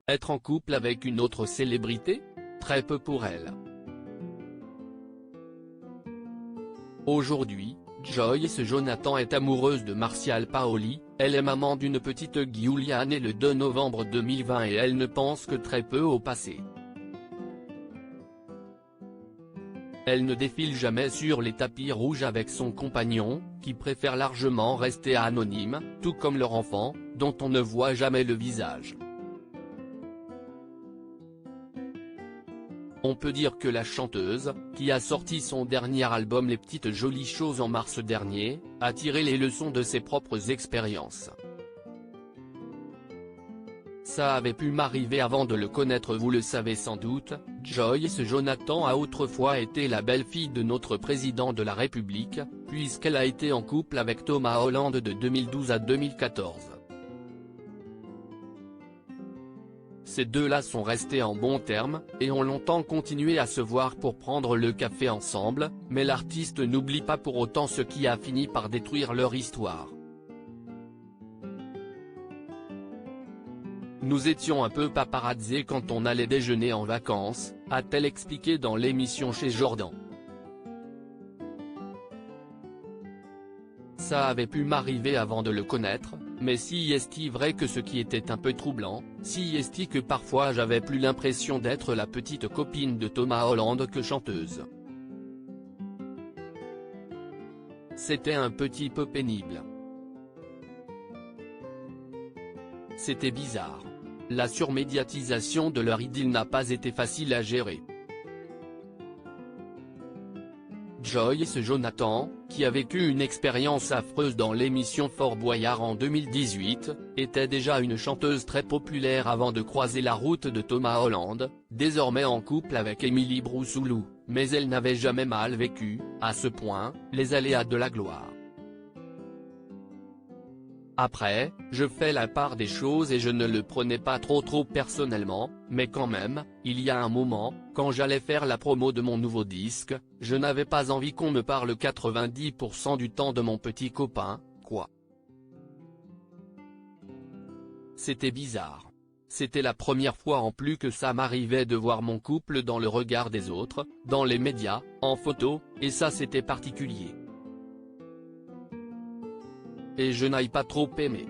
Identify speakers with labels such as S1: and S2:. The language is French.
S1: Être en couple avec une autre célébrité? Très peu pour elle. Aujourd'hui, Joyce Jonathan est amoureuse de Martial Paoli, elle est maman d'une petite Giulia née le 2 novembre 2020 et elle ne pense que très peu au passé. Elle ne défile jamais sur les tapis rouges avec son compagnon, qui préfère largement rester anonyme, tout comme leur enfant, dont on ne voit jamais le visage. On peut dire que la chanteuse, qui a sorti son dernier album Les Petites Jolies Choses en mars dernier, a tiré les leçons de ses propres expériences. Ça avait pu m'arriver avant de le connaître, vous le savez sans doute, Joyce Jonathan a autrefois été la belle-fille de notre président de la République, puisqu'elle a été en couple avec Thomas Hollande de 2012 à 2014. Ces deux-là sont restés en bons termes, et ont longtemps continué à se voir pour prendre le café ensemble, mais l'artiste n'oublie pas pour autant ce qui a fini par détruire leur histoire. Nous étions un peu paparazzés quand on allait déjeuner en vacances, a-t-elle expliqué dans l'émission Chez Jordan. Ça avait pu m'arriver avant de le connaître, mais si est-il vrai que ce qui était un peu troublant, si est-il que parfois j'avais plus l'impression d'être la petite copine de Thomas Hollande que chanteuse. C'était un petit peu pénible. C'était bizarre. La surmédiatisation de leur idylle n'a pas été facile à gérer. Joyce Jonathan, qui a vécu une expérience affreuse dans l'émission Fort Boyard en 2018, était déjà une chanteuse très populaire avant de croiser la route de Thomas Hollande, désormais en couple avec Émilie Broussoulou, mais elle n'avait jamais mal vécu, à ce point, les aléas de la gloire. Après, je fais la part des choses et je ne le prenais pas trop personnellement, mais quand même, il y a un moment, quand j'allais faire la promo de mon nouveau disque, je n'avais pas envie qu'on me parle 90% du temps de mon petit copain, quoi. C'était bizarre. C'était la première fois en plus que ça m'arrivait de voir mon couple dans le regard des autres, dans les médias, en photo, et ça c'était particulier. Et je n'ai pas trop aimé.